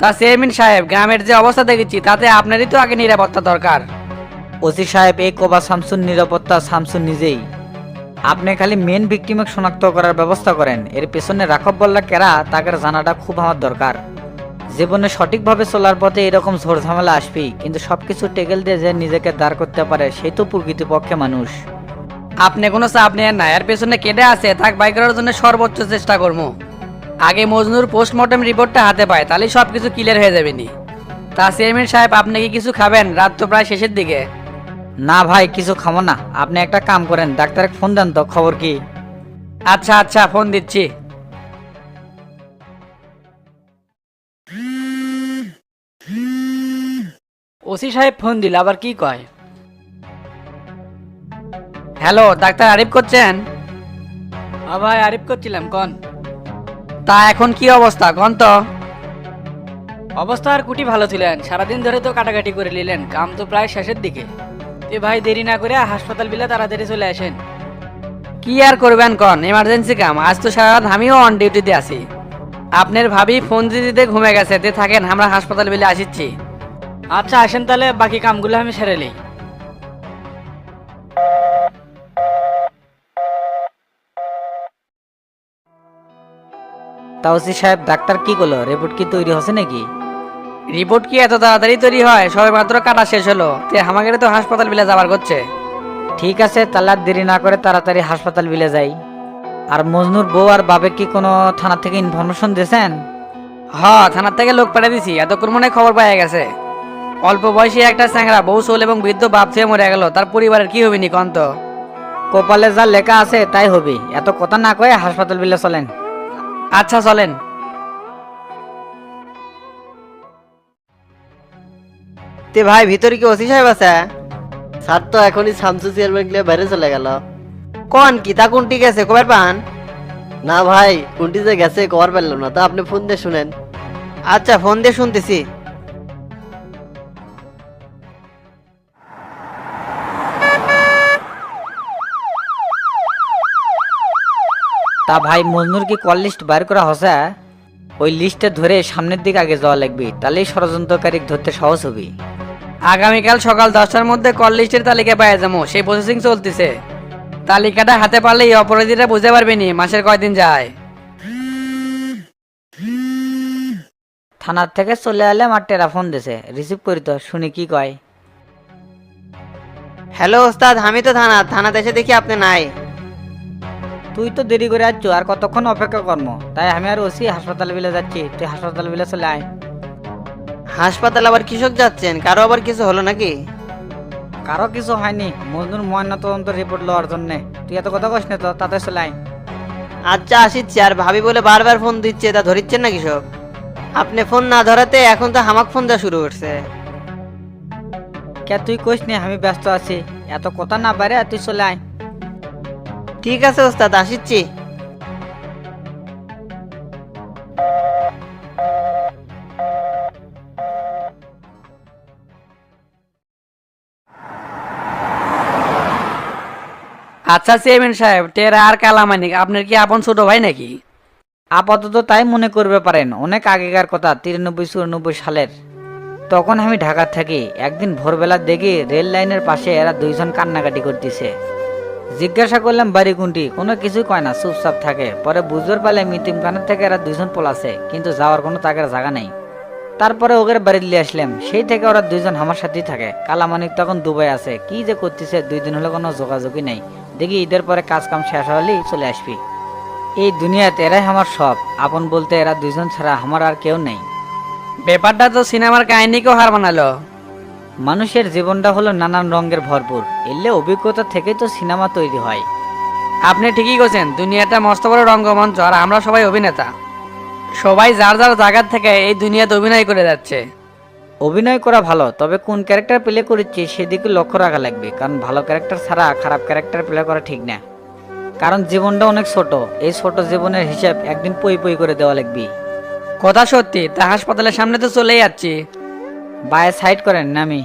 তা চেয়ারম্যান সাহেব, গ্রামের যে অবস্থা দেখেছি তাতে আপনারই তো আগে নিরাপত্তা দরকার। ওসি সাহেব, এই কোবা শামসুন নিরাপত্তা শামসুন নিজেই। আপনি খালি মেন ভিকটিমকে শনাক্ত করার ব্যবস্থা করেন, এর পেছনে রাখব বললা কেরা তাকে জানাটা খুব আমার দরকার। জীবনে সঠিকভাবে চলার পথে এরকম ঝোড় ঝামেলা আসবেই, কিন্তু সবকিছু টেকেল দিয়ে যে নিজেকে দাঁড় করতে পারে সেই তো প্রকৃতপক্ষে মানুষ। আপনি কোনো চাপ নেন না, এর পেছনে কেটে আছে তাক বাই করার জন্য সর্বোচ্চ চেষ্টা করবো। আগে মজনুর পোস্টমর্টম রিপোর্টটা হাতে পায়, তাহলেই সব কিছু ক্লিয়ার হয়ে যাবে নি। তা চেয়ারম্যান সাহেব, আপনি কি কিছু খাবেন? রাত তো প্রায় শেষের দিকে। না ভাই, কিছু খামো না। আপনি একটা কাম করেন, ডাক্তারকে ফোন দেন তো, খবর কি? আচ্ছা আচ্ছা, ফোন দিচ্ছি। ওসি সাহেব ফোন দিল, আবার কি কয়? হ্যালো, ডাক্তার আরিফ করছেন? ভাই আরিফ করছিলাম, কন। তা এখন কি অবস্থা কন তো? অবস্থা আর কুটি ভালো ছিলেন, সারাদিন ধরে তো কাটাকাটি করে নিলেন, কাম তো প্রায় শেষের দিকে। এ ভাই দেরি না করে হাসপাতাল বিলে তাড়াতাড়ি চলে আসেন। কি আর করবেন কন, এমার্জেন্সি কাম, আজ তো সারা রাত আমিও অন ডিউটিতে আছি। আপনার ভাবি ফোন দিতে ঘুমে গেছে, তে থাকেন, আমরা হাসপাতাল বিলে আসিচ্ছি। আচ্ছা আসেন, তাহলে বাকি কামগুলো আমি সেরে নিই। তা ওসি সাহেব, ডাক্তার কি করলো? রিপোর্ট কি তৈরি হচ্ছে নাকি? রিপোর্ট কি এত তাড়াতাড়ি তৈরি হয়? সবে মাত্র কাটা শেষ হলো, তে আমাকে তো হাসপাতাল বিলে যাবার করছে। ঠিক আছে, তাহলে আর দেরি না করে তাড়াতাড়ি হাসপাতাল বিলে যাই। আর মজনুর বউ আর বাবে কি কোনো থানা থেকে ইনফরমেশন দিয়েছেন? হ, থানার থেকে লোক পাঠিয়ে দিছি, এতক্ষণ মনে হয় খবর পাওয়া গেছে। অল্প বয়সী একটা চ্যাংরা বউ চোল এবং বৃদ্ধ বাপ থেকে মরে গেল, তার পরিবারের কি হবে নি কন তো? কপালে যা লেখা আছে তাই হবে। এত কথা না কয়ে হাসপাতাল বিলে চলেন। আচ্ছা চলেন। তে ভাই, ভিতরে কি ওসি সাহেব আছে? স্যার তো এখনই শামসু চেয়ারম্যান গিয়ে বাইরে চলে গেল। কোন কি তা কোনটি গেছে কবার পান? না ভাই, কোনটি যে গেছে কবার পেলাম না, তা আপনি ফোন দিয়ে শুনেন। আচ্ছা, ফোন দিয়ে শুনতেছি। তা ভাই, মজনুর কি কল লিস্ট বাইর করা হচ্ছে? ওই লিস্টে ধরে সামনের দিকে আগে যাওয়া লাগবে, তাহলেই ষড়যন্ত্রকারী ধরতে সহজ হবে। আগামীকাল সকাল 10টার মধ্যে কল লিস্টের তালিকা পাওয়া যাবো, সেই প্রসেসিং চলতেছে। তালিকাটা হাতে পারলে এই অপরাধীরা বুঝতে পারবে নি মাসের কয়দিন যায়। থানার থেকে চলে এলে আমার টেরা ফোন দিছে, রিসিভ করি তো, শুনি কি কয়। হ্যালো ওস্তাদ, আমি তো থানাতে এসে দেখি আপনি নাই। তুই তো দেরি করে আসছো, আর কতক্ষণ অপেক্ষা করবো? তাই আমি আর ওসি হাসপাতাল বিলে যাচ্ছি, তুই হাসপাতাল বিলে চলে আয়। হাসপাতাল আবার কৃষক যাচ্ছেন? কারো আবার কিছু হলো নাকি? কারো কিছু হয়নি, মজনুর ময়না তদন্ত রিপোর্ট লওয়ার জন্যে। তুই এত কথা কস না তো, তাতে চলে আয়। আচ্ছা আসিচ্ছি। আর ভাবি বলে বারবার ফোন দিচ্ছে, তা ধরিচ্ছেন না কৃষক? আপনি ফোন না ধরাতে এখন তো হামাক ফোন দেওয়া শুরু করছে। কে তুই কইস নি আমি ব্যস্ত আছি, এত কথা না পারে, তুই চলে আয়। ঠিক আছে ওস্তাদ, আসিচ্ছি। আচ্ছা চেয়ারম্যান সাহেব, টেরা আর কালামানিক আপনার কি আপন ছোট ভাই নাকি? আপাতত তাই মনে করবে পারেন, অনেক আগেকার কথা, 93-94 সালের। তখন আমি ঢাকা থাকি। একদিন ভোরবেলা দেখি রেল লাইনের পাশে এরা দুইজন কান্নাকাটি করতেছে। জিজ্ঞাসা করলাম বাড়ি কোনটি, কোনো কিছুই কয় না, চুপচাপ থাকে। পরে বুঝতে পারলে মিতিমখানার থেকে এরা দুইজন পলাছে, কিন্তু যাওয়ার কোনো তাদের জায়গা নেই। তারপরে ওদের বাড়ি নিয়ে আসলাম, সেই থেকে ওরা দুইজন আমার সাথেই থাকে। কালামানিক তখন দুবাই আছে, কি যে করতেছে 2 দিন হলে কোনো যোগাযোগই নেই। দেখি ঈদের পরে কাজ কাম শেষ হলেই চলে আসবি। এই দুনিয়াতে এরাই আমার সব, আপন বলতে এরা দুইজন ছাড়া আমার আর কেউ নেই। ব্যাপারটা তো সিনেমার কাহিনীকেও হার বানালো। মানুষের জীবনটা হলো নানান রঙের ভরপুর, এলে অভিজ্ঞতা থেকেই তো সিনেমা তৈরি হয়। আপনি ঠিকই বলছেন, দুনিয়াটা মস্ত বড় রঙ্গমঞ্চ, আর আমরা সবাই অভিনেতা। সবাই যার যার জায়গা থেকে এই দুনিয়াতে অভিনয় করে যাচ্ছে। অভিনয় করা ভালো, তবে কোন ক্যারেক্টার প্লে করছি সেদিকে লক্ষ্য রাখা লাগবে, কারণ ভালো ক্যারেক্টার ছাড়া খারাপ ক্যারেক্টার প্লে করা ঠিক না। কারণ জীবনটা অনেক ছোট, এই ছোট জীবনের হিসাব একদিন পই পই করে দেওয়া লাগবে। কথা সত্যি, তা হাসপাতালের সামনে তো চলেই যাচ্ছি। বায়ে সাইড করেন নামি।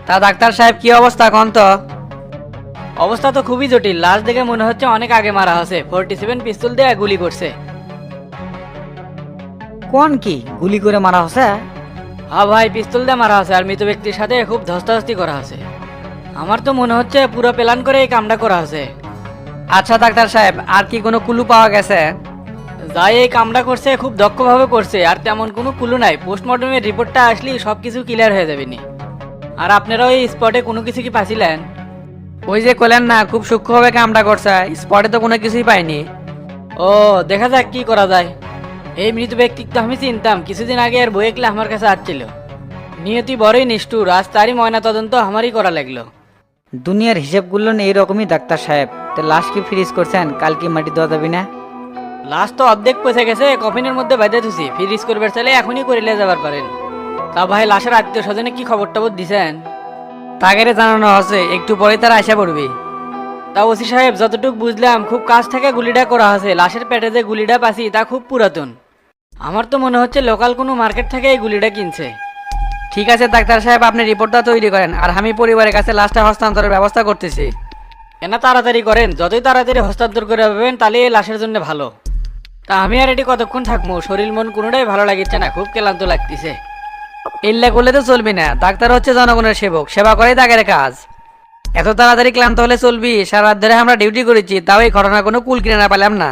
তা ডাক্তার সাহেব কি অবস্থা কন তো? অবস্থা তো খুবই জটিল, লাশ দেখে মনে হচ্ছে অনেক আগে মারা হয়েছে। 47 পিস্তল দিয়ে গুলি করছে। কোন কি গুলি করে মারা হচ্ছে? হ্যাঁ ভাই, পিস্তল দিয়ে মারা হয়েছে আর মৃত ব্যক্তির সাথে খুব ধস্তাধস্তি করা হয়েছে। আমার তো মনে হচ্ছে পুরো প্ল্যান করে এই কামটা করা হয়েছে। আচ্ছা ডাক্তার সাহেব, আর কি কোনো কুলু পাওয়া গেছে? যাই এই কামটা করছে খুব দক্ষভাবে করছে, আর তেমন কোনো কুলু নাই। পোস্টমর্টমের রিপোর্টটা আসলেই সব কিছু ক্লিয়ার হয়ে যাবে নি। আর আপনারা ওই স্পটে কোনো কিছু কি পাইছিলেন? ওই যে কইলেন না খুব সূক্ষ্মভাবে কামটা করছে, স্পটে তো কোনো কিছুই পাইনি। ও, দেখা যাক কি করা যায়। এই মৃত ব্যক্তি তো আমি চিনতাম, কিছুদিন আগে আর বইয়েকলে আমার কাছে আসছিল। নিয়তি বড়ই নিষ্ঠুর, আজ তারই ময়না তদন্ত আমারই করা লাগলো। দুনিয়ার হিসেবগুলো এইরকমই ডাক্তার সাহেব। তো লাশ কি ফ্রিজ করছেন? কাল কি মাটি দেওয়া যাবি না? লাশ তো অর্ধেক পচে গেছে, কফিনের মধ্যে বেঁধে থুছি। ফ্রিজ করবার চাইলে এখনই করিলে যাবার পারেন। তা ভাই, লাশের আত্মীয় স্বজনে কি খবর টবর দিছেন? তাকে জানানো হচ্ছে, একটু পরে তারা আসা পড়বে। তা ওসি সাহেব, যতটুকু বুঝলাম খুব কাছ থেকে গুলিটা করা হয়েছে। লাশের পেটে যে গুলিটা পাছি তা খুব পুরাতন। আমার তো মনে হচ্ছে লোকাল কোনো মার্কেট থেকে এই গুলিটা কিনছে। ঠিক আছে ডাক্তার সাহেব, আপনি রিপোর্টটা তৈরি করেন, আর আমি পরিবারের কাছে লাশটা হস্তান্তরের ব্যবস্থা করতেছি। এনা তাড়াতাড়ি করেন, যতই তাড়াতাড়ি হস্তান্তর করে পাবেন তাহলে এই লাশের জন্য ভালো। তা আমি আর এটি কতক্ষণ থাকবো? শরীর মন কোনোটাই ভালো লাগছে না, খুব ক্লান্ত লাগতেছে। এল্লা করলে তো চলবে না, ডাক্তার হচ্ছে জনগণের সেবক, সেবা করেই তাদের কাজ। এত তাড়াতাড়ি ক্লান্ত হলে চলবি? সারা রাত ধরে আমরা ডিউটি করেছি, তাও এই ঘটনা কোনো কুল কিনে না পেলাম না।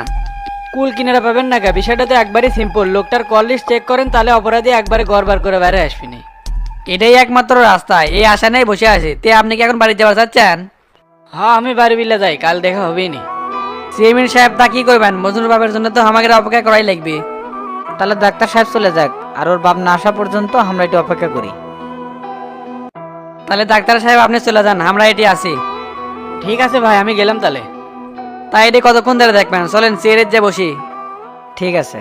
কুল কিনারা পাবেন না কে? বিষয়টা তো একবারই সিম্পল। লোকটার কল লিস্ট চেক করেন, তাহলে অপরাধী একবারে গড়বার করে বাইরে আসবিনি। এটাই একমাত্র রাস্তা, এই আশা নেই বসে আছি। তে আপনি কি এখন বাড়ি যাওয়া চাচ্ছেন? হ্যাঁ, আমি বাড়ি বিলে যাই, কাল দেখা হবেই নি। চেয়ারম্যান সাহেব তা কি করবেন? মজনুর বাবার জন্য তো আমাকে অপেক্ষা করাই লাগবে। তাহলে ডাক্তার সাহেব চলে যাক, আর ওর বাপ না আসা পর্যন্ত আমরা একটু অপেক্ষা করি। তাহলে ডাক্তার সাহেব আপনি চলে যান, আমরা এটি আসি। ঠিক আছে ভাই, আমি গেলাম তাহলে। তাই এটি কতক্ষণ ধরে দেখবেন? চলেন চেয়ারে যে বসি। ঠিক আছে।